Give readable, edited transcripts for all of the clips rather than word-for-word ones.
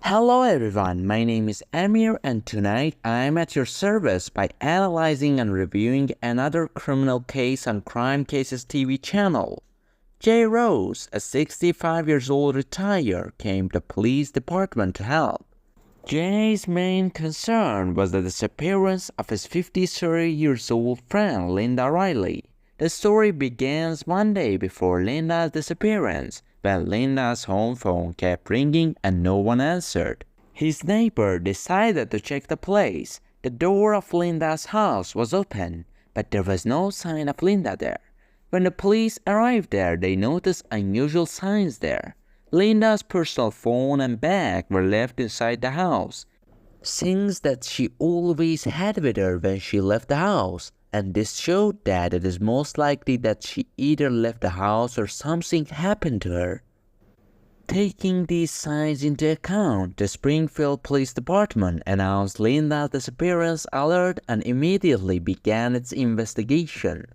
Hello everyone, my name is Amir and tonight I am at your service by analyzing and reviewing another criminal case on Crime Cases TV channel. Jay Rose, a 65 years old retired, came to police department to help. Jay's main concern was the disappearance of his 53 years old friend Linda Riley. The story begins one day before Linda's disappearance, when Linda's home phone kept ringing and no one answered. His neighbor decided to check the place. The door of Linda's house was open, but there was no sign of Linda there. When the police arrived there, they noticed unusual signs there. Linda's personal phone and bag were left inside the house, things that she always had with her when she left the house, and this showed that it is most likely that she either left the house or something happened to her. Taking these signs into account, the Springfield Police Department announced Linda's disappearance alert and immediately began its investigation.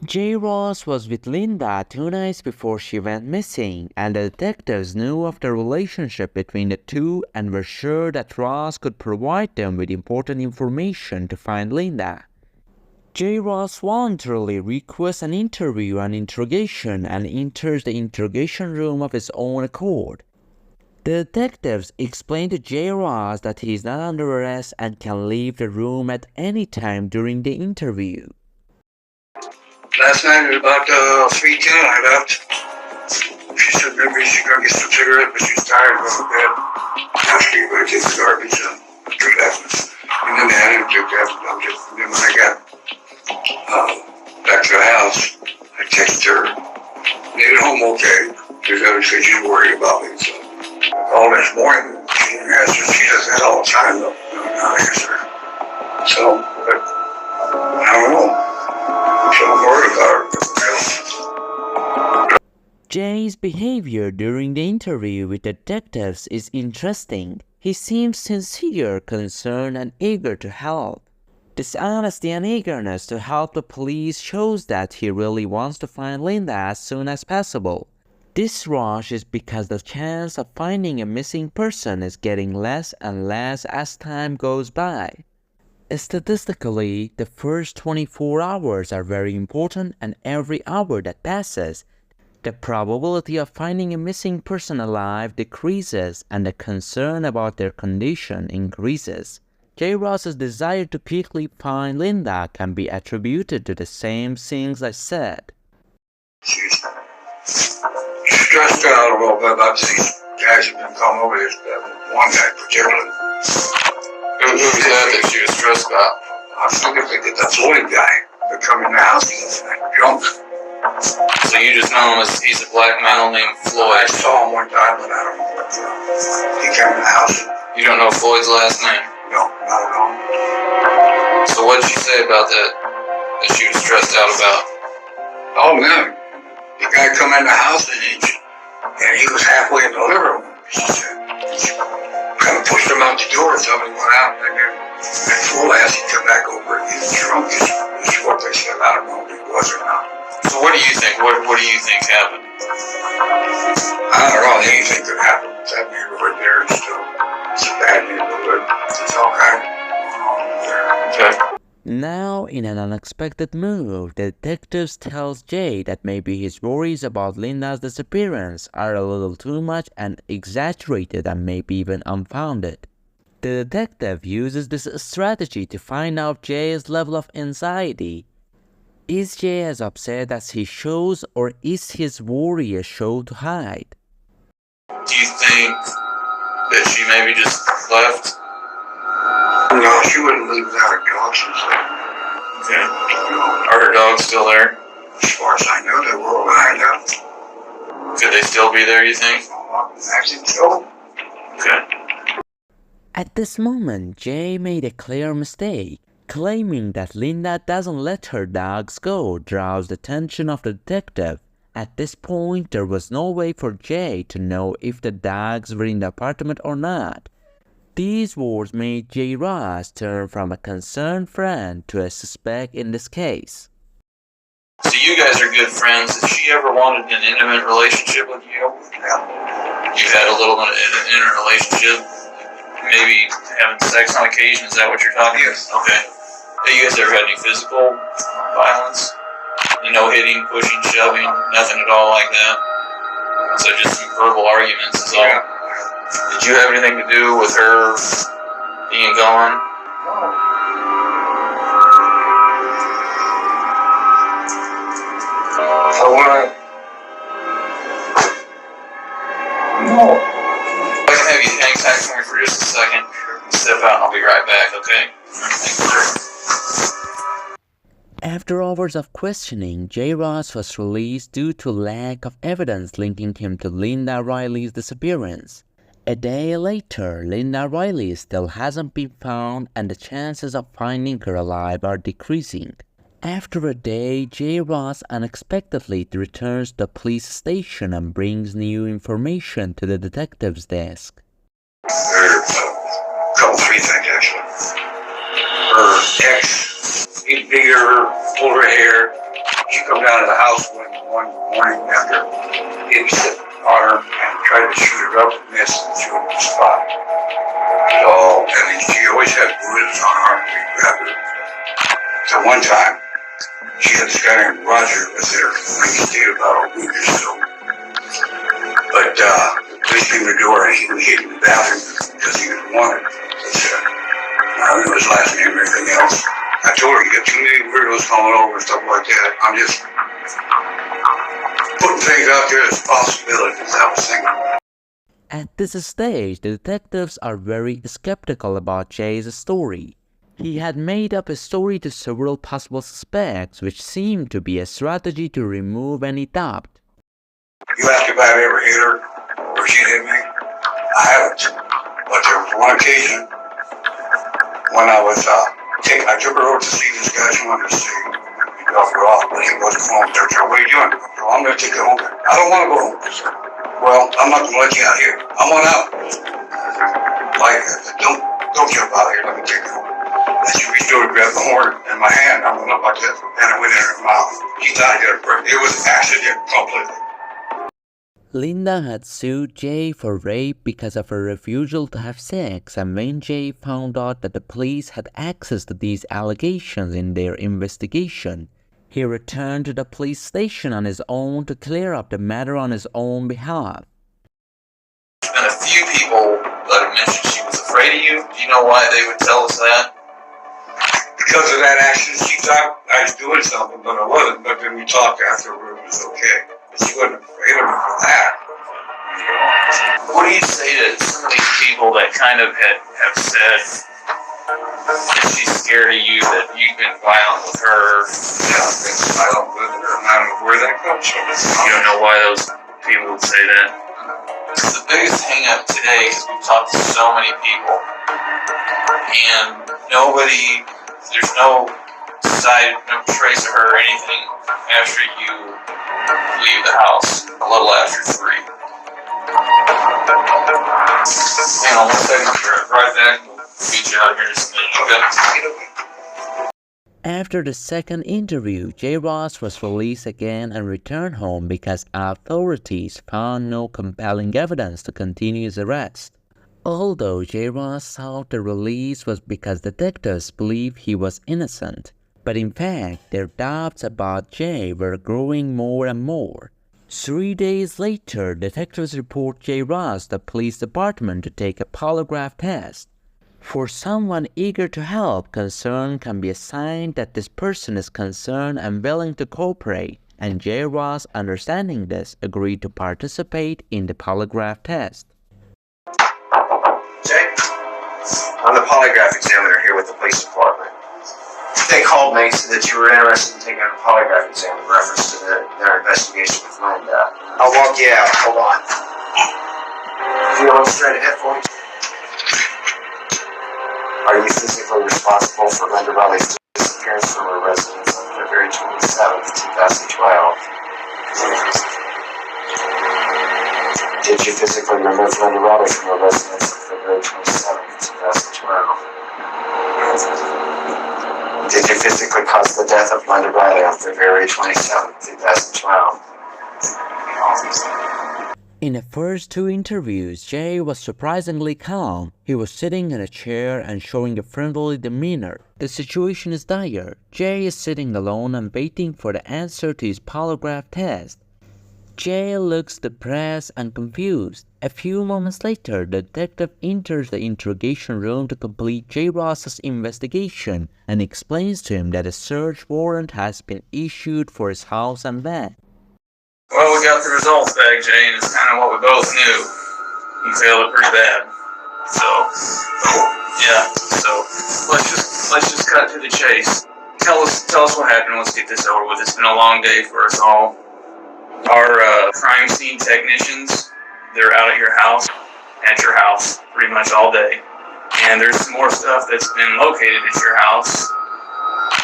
Jay Ross was with Linda 2 nights before she went missing, and the detectives knew of the relationship between the two and were sure that Ross could provide them with important information to find Linda. Jay Ross voluntarily requests an interview and interrogation and enters the interrogation room of his own accord. The detectives explain to Jay Ross that he is not under arrest and can leave the room at any time during the interview. Last night at about 3:10, I left. She said maybe she's gonna get some cigarette, but she's tired of going to bed. After you go take the garbage after that. And then I didn't do that. And then when I got back to the house, I texted her, made it home okay, because I was she's worried about me. So I called this morning, she didn't answer. She does that all the time, though. Not answer. So, but I don't know. Jay's behavior during the interview with the detectives is interesting. He seems sincere, concerned, and eager to help. This honesty and eagerness to help the police shows that he really wants to find Linda as soon as possible. This rush is because the chance of finding a missing person is getting less and less as time goes by. Statistically, the first 24 hours are very important, and every hour that passes, the probability of finding a missing person alive decreases and the concern about their condition increases. Jay Ross's desire to quickly find Linda can be attributed to the same things I said. She's stressed out a little bit about these guys who've been coming over this one guy particularly. Who was that she was stressed about? I figured they get that Floyd guy that come in the house, he's like drunk. So you just know him as he's a black male named Floyd. I saw him one time, but I don't know what he came in the house. You don't know Floyd's last name? No, not at all. So what did she say about that she was stressed out about? Oh man, the guy come in the house and he was halfway in the living room. She said, kind of pushed him out the door or something, went out, and then that fool ass, he come back over and he's drunk. Is what they said. I don't know if he was or not. So what do you think? What do you think happened? I don't know. Anything could happen. That neighborhood there is still, it's a bad neighborhood. It's all kind of there. Okay. Now, in an unexpected move, the detectives tells Jay that maybe his worries about Linda's disappearance are a little too much and exaggerated and maybe even unfounded. The detective uses this strategy to find out Jay's level of anxiety. Is Jay as upset as he shows, or is his worry a show to hide? Do you think that she maybe just left? No, she wouldn't leave without her dogs and stuff. Okay. Are her dogs still there? As far as I know, they were all behind out. Could they still be there, you think? I think so. Okay. At this moment, Jay made a clear mistake. Claiming that Linda doesn't let her dogs go draws the attention of the detective. At this point, there was no way for Jay to know if the dogs were in the apartment or not. These words made Jay Ross turn from a concerned friend to a suspect in this case. So you guys are good friends. Has she ever wanted an intimate relationship with you? Yeah. You had a little bit of an intimate relationship? maybe having sex on occasion. Is that what you're talking about? Yes. Okay. Have you guys ever had any physical violence? No hitting, pushing, shoving, nothing at all like that? So just some verbal arguments is all. Yeah. Did you have anything to do with her being gone? So when no. I can have you hang tight for me for just a second. Step out and I'll be right back, okay? Thank you, sir. After hours of questioning, J. Ross was released due to lack of evidence linking him to Linda Riley's disappearance. A day later, Linda Riley still hasn't been found and the chances of finding her alive are decreasing. After a day, J. Ross unexpectedly returns to the police station and brings new information to the detective's desk. There's a couple, three things actually. Her ex, he'd beat her, pulled her hair. She come down to the house one morning after he'd sit on her and tried to shoot her up and missed and shoot her in the spot. So, and then she always had bruises on her and we grabbed her. So one time, she had this guy named Roger was there when he stayed about a week or so. But the police came to the door and he was hid in the bathroom because he was wanted. I don't know his last name or anything else. I told her, you got too many weirdos coming over and stuff like that. I'm just putting things out there as possibilities. I was thinking. At this stage, the detectives are very skeptical about Jay's story. He had made up a story to several possible suspects, which seemed to be a strategy to remove any doubt. You asked if I had ever hit her or she hit me. I haven't. But there was one occasion when I took her over to see this guy she wanted to see. He dropped her off, but he wasn't home. They said, what are you doing? So I'm going to take you home. I don't want to go home. Well, I'm not going to let you out here. I want out. Like, don't jump out here. Let me take you home. And she reached over to grab the horn in my hand. I went up like this, and it went in her mouth. She thought it was an accident completely. Linda had sued Jay for rape because of her refusal to have sex, and when Jay found out that the police had access to these allegations in their investigation, he returned to the police station on his own to clear up the matter on his own behalf. There's been a few people that have mentioned she was afraid of you. Do you know why they would tell us that? Because of that action, she thought I was doing something, but I wasn't. But then we talked afterward, it was okay. But she wasn't afraid of me for that. What do you say to some of these people that kind of have said that she's scared of you, that you've been violent with her? Yeah, I've been violent with her, and I don't know where that comes from. You don't know why those people would say that? It's the biggest hang-up today, because we've talked to so many people, and there's no trace of her or anything after you leave the house, a little after 3. Hang on 1 second, I'll be right back. We'll beat you out here in just a minute, okay? After the second interview, J. Ross was released again and returned home because authorities found no compelling evidence to continue his arrest. Although J. Ross thought the release was because detectives believed he was innocent, but in fact their doubts about Jay were growing more and more. 3 days later, detectives report J. Ross to the police department to take a polygraph test. For someone eager to help, concern can be a sign that this person is concerned and willing to cooperate, and J. Ross, understanding this, agreed to participate in the polygraph test. Jay, I'm the polygraph examiner here with the police department. They called me, said that you were interested in taking a polygraph exam in reference to their investigation with Linda. I'll walk you out. Hold on. Can you look straight ahead for me? Are you physically responsible for Linda Riley's disappearance from her residence on February 27th, 2012? Did you physically remove Linda Riley from her residence on February 27th, 2012? Did you physically cause the death of Linda Riley on February 27th, 2012? In the first two interviews, Jay was surprisingly calm. He was sitting in a chair and showing a friendly demeanor. The situation is dire. Jay is sitting alone and waiting for the answer to his polygraph test. Jay looks depressed and confused. A few moments later, the detective enters the interrogation room to complete Jay Ross's investigation and explains to him that a search warrant has been issued for his house and van. Well, we got the results back, Jay, and it's kind of what we both knew. You failed it pretty bad. So let's just cut to the chase. Tell us what happened. Let's get this over with. It's been a long day for us all. Our crime scene technicians, they're out at your house, pretty much all day. And there's some more stuff that's been located at your house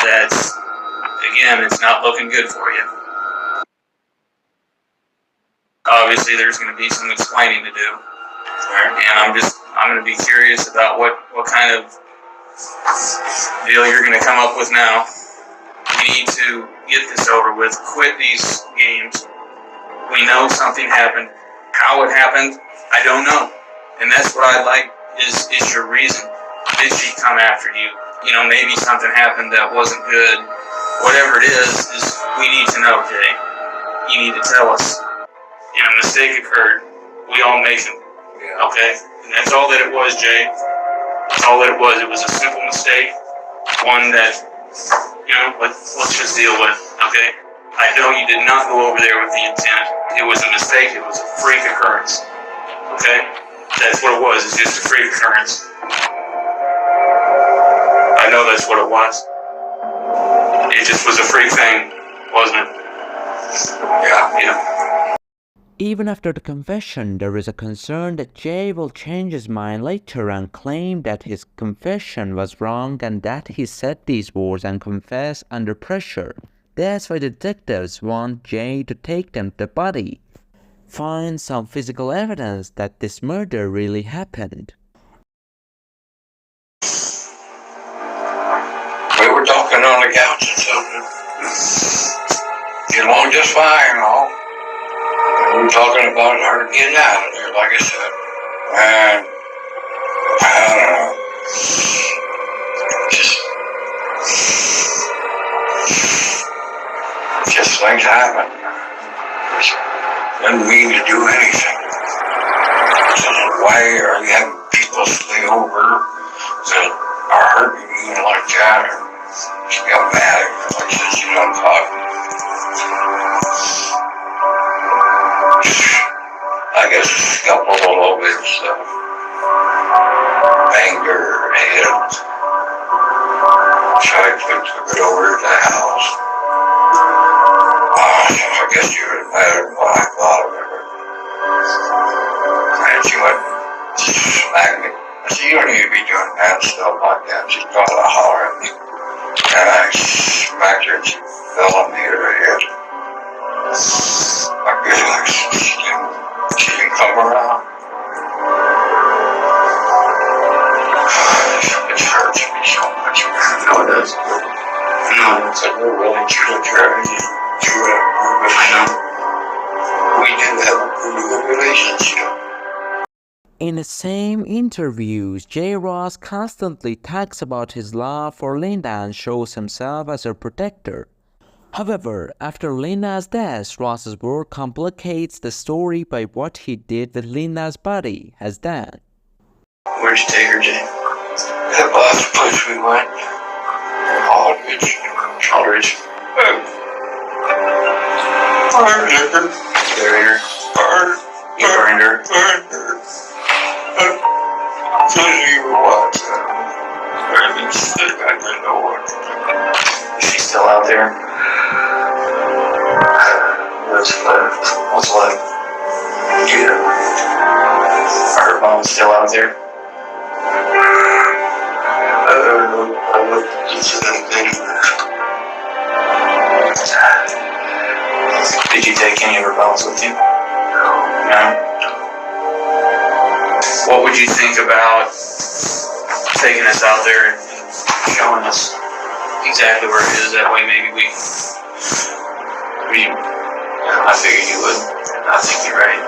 that's, again, it's not looking good for you. Obviously, there's going to be some explaining to do, and I'm going to be curious about what kind of deal you're going to come up with now. We need to get this over with. Quit these games. We know something happened. How it happened, I don't know, and that's what I'd like is your reason. Did she come after you? You know, maybe something happened that wasn't good. Whatever it is we need to know, Jay. You need to tell us. And a mistake occurred. We all make them. Yeah. Okay? And that's all that it was, Jay. That's all that it was. It was a simple mistake. One that, let's just deal with. Okay? I know you did not go over there with the intent. It was a mistake. It was a freak occurrence. Okay? That's what it was. It's just a freak occurrence. I know that's what it was. It just was a freak thing, wasn't it? Yeah. Even after the confession, there is a concern that Jay will change his mind later and claim that his confession was wrong and that he said these words and confessed under pressure. That's why the detectives want Jay to take them to the body, find some physical evidence that this murder really happened. We were talking on the couch and something. Get along just fine, all. We were talking about her getting out of there, like I said. And I don't know. Just things happen. Didn't mean to do anything. So why are you having people stay over that are hurting you like that? Or she got mad at me, like said she don't talk. I guess scuffled a little bit, so banged her head. So I took it over to the house. I guess she was mad at what I thought of her. And she went smack me. I said, you don't need to be doing that stuff like that. She started to holler at me. And I smacked her and she fell on me at her head. I guess like she didn't come around. It hurts me so much. No, it does. No, it's like we're really truly trying to do it. I know. We do have a pretty good relationship. In the same interviews, Jay Ross constantly talks about his love for Linda and shows himself as her protector. However, after Linda's death, Ross's work complicates the story by what he did with Linda's body has done. Where'd you take her, Jay? That last place we went, Aldridge. Aldridge. Burned her. Buried her. You burned her. Burned her. Couldn't even watch that. I didn't know what. Is she still out there? What's left? What's left? Yeah. Are her bones still out there? I don't know. I looked at each of them things. Did you take any of her bones with you? No? What would you think about taking us out there and showing us exactly where it is? That way maybe I figured you would. I think you're right.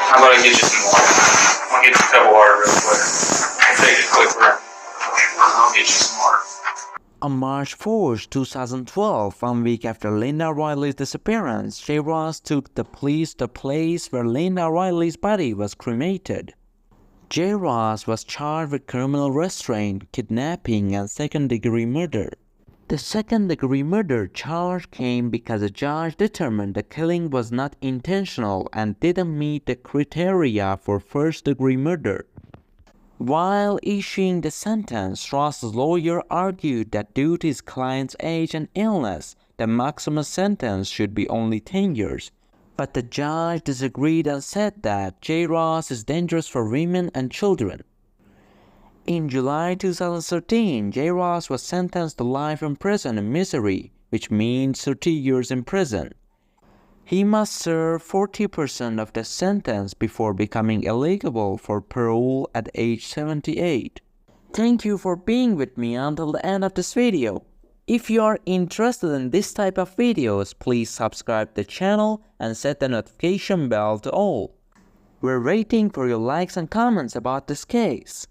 How about I get you some water? I'll get you a cup of water real quick. I'll take a quick run. I'll get you some water. On March 4, 2012, 1 week after Linda Riley's disappearance, J. Ross took the police to the place where Linda Riley's body was cremated. J. Ross was charged with criminal restraint, kidnapping, and second-degree murder. The second-degree murder charge came because a judge determined the killing was not intentional and didn't meet the criteria for first-degree murder. While issuing the sentence, Ross's lawyer argued that due to his client's age and illness, the maximum sentence should be only 10 years. But the judge disagreed and said that J. Ross is dangerous for women and children. In July 2013, J. Ross was sentenced to life in prison in Missouri, which means 30 years in prison. He must serve 40% of the sentence before becoming eligible for parole at age 78. Thank you for being with me until the end of this video. If you are interested in this type of videos, please subscribe to the channel and set the notification bell to all. We're waiting for your likes and comments about this case.